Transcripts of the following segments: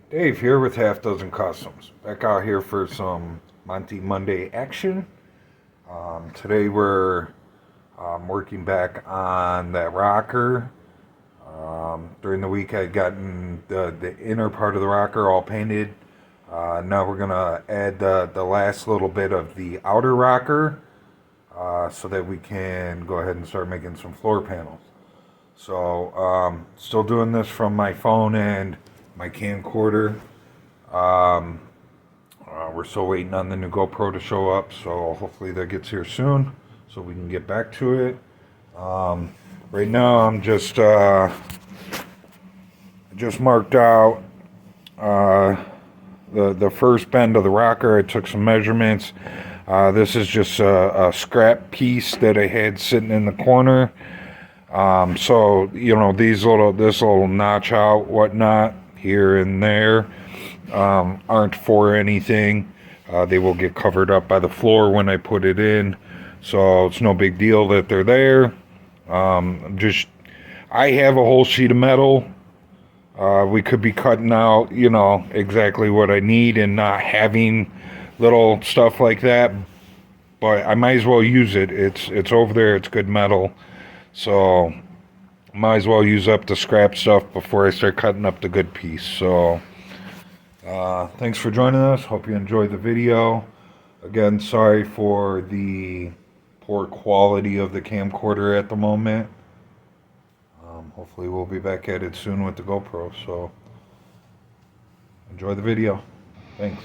Dave here with Half Dozen Customs. Back out here for some Monte Monday action. Today we're working back on that rocker. During the week I'd gotten the inner part of the rocker all painted. Now we're going to add the last little bit of the outer rocker so that we can go ahead and start making some floor panels. So still doing this from my phone and my camcorder. We're still waiting on the new GoPro to show up, so hopefully that gets here soon so we can get back to it. Right now I'm just marked out the first bend of the rocker. I took some measurements. This is just a scrap piece that I had sitting in the corner. So you know, this little notch out, whatnot, here and there, aren't for anything. They will get covered up by the floor when I put it in, so it's no big deal that they're there. I have a whole sheet of metal. We could be cutting out, you know, exactly what I need and not having little stuff like that, but I might as well use it. It's over there, it's good metal, so might as well use up the scrap stuff before I start cutting up the good piece. So thanks for joining us. Hope you enjoyed the video. Again, sorry for the poor quality of the camcorder at the moment. Hopefully we'll be back at it soon with the GoPro, so enjoy the video. Thanks.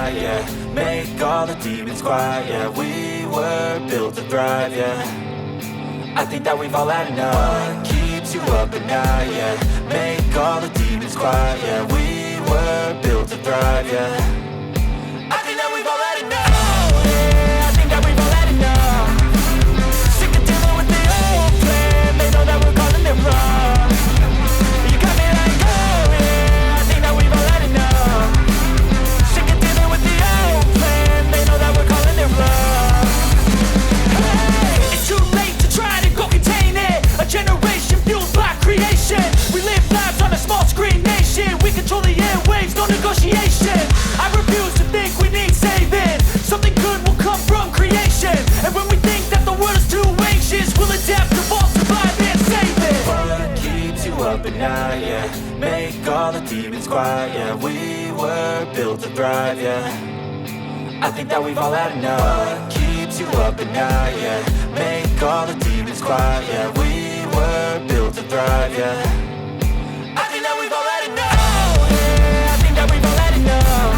night, yeah. Make all the demons quiet, yeah. We were built to thrive, yeah. I think that we've all had enough. What keeps you up at night, yeah. Make all the demons quiet, yeah. We were built to thrive, yeah. I think that we've all had enough. Yeah, I think that we've all had enough. Sick of dealing with the old plan. They know that we're calling it wrong. You got me like, oh yeah, I think that we've all had enough. Sick of dealing with the old plan. They know that we're calling it wrong. Hey, it's too late to try to go contain it. A generation fueled by creation. We live lives on a small screen nation. We control the airwaves, no negotiation. I refuse to think we need saving. Something good will come from creation. And when we think that the world is too anxious, we'll adapt, evolve, survive, and save it. What keeps you up at night, yeah. Make all the demons quiet, yeah. We were built to thrive, yeah. I think that we've all had enough. What keeps you up at night, yeah. Make all the demons quiet, yeah. We were built to thrive, yeah. I think that we've all had enough. Yeah, I think that we've all had enough.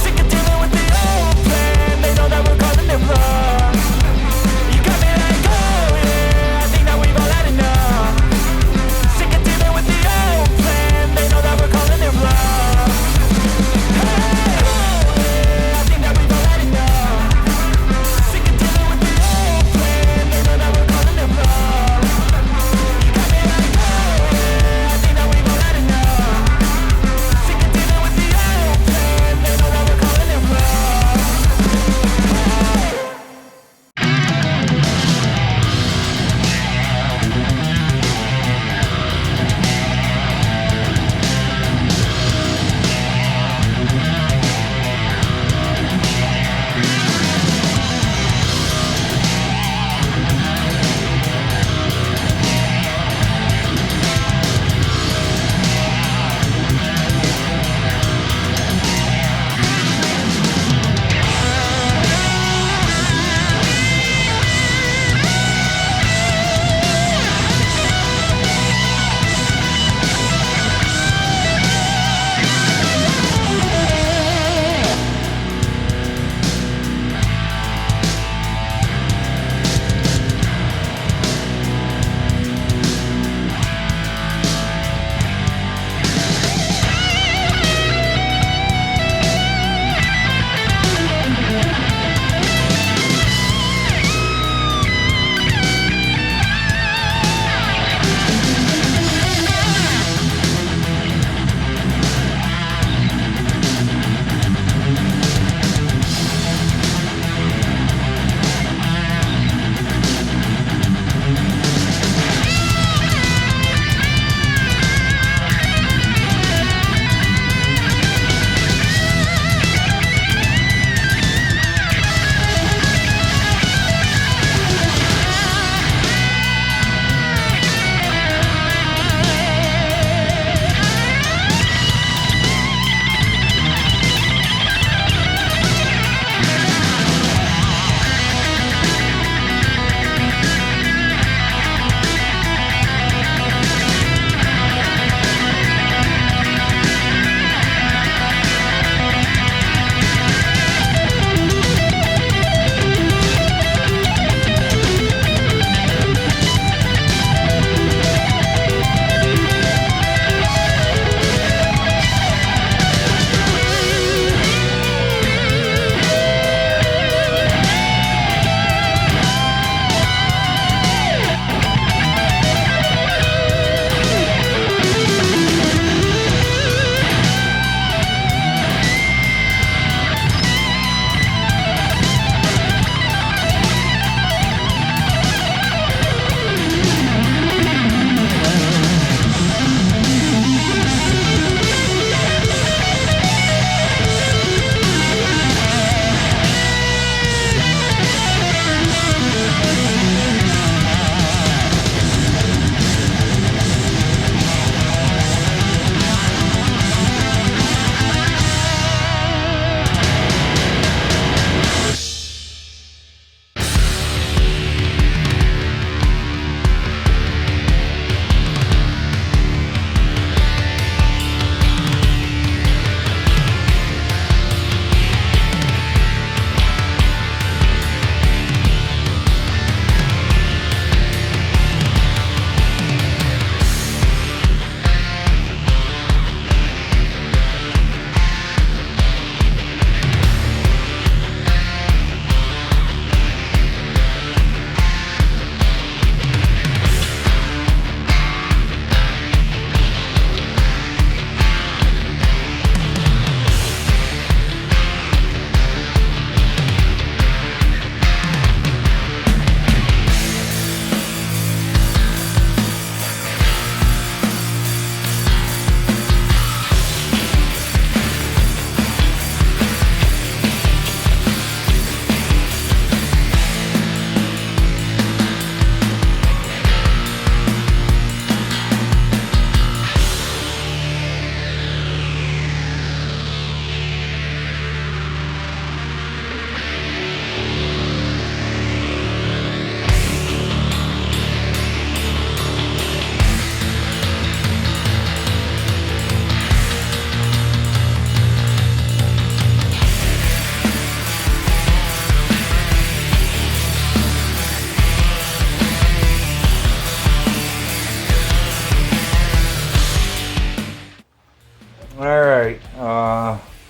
Sick of dealing with the old plan. They know that we're calling it wrong. You got me like, oh yeah, I think that we've all had enough. Sick of dealing with the old plan. They know that we're calling it wrong. Hey, oh yeah, I think that we've all had enough. Sick of dealing with the old plan. They know that we're calling it wrong. You got me like, oh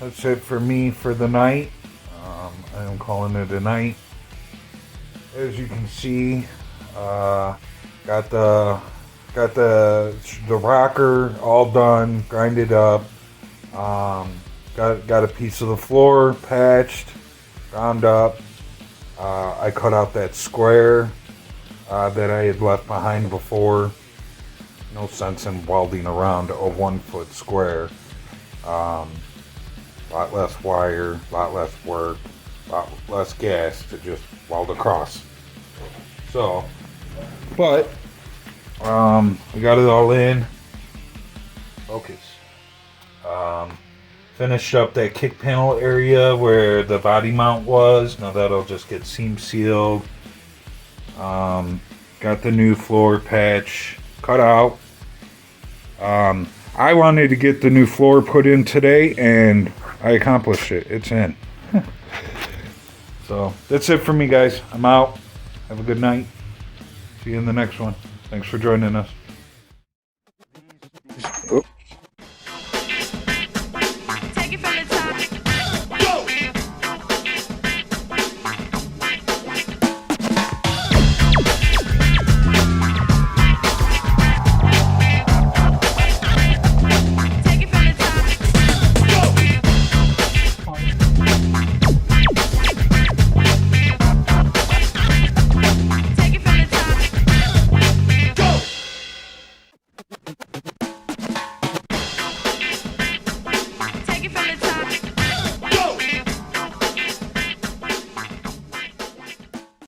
that's it for me for the night. I am calling it a night. As you can see, got the rocker all done, grinded up. Got a piece of the floor patched, ground up. I cut out that square that I had left behind before. No sense in welding around a 1 foot square. Lot less wire, lot less work, lot less gas to just weld across. So, but we got it all in. Focus. Finished up that kick panel area where the body mount was. Now that'll just get seam sealed. Got the new floor patch cut out. I wanted to get the new floor put in today, and I accomplished it. It's in. So that's it for me, guys. I'm out. Have a good night. See you in the next one. Thanks for joining us.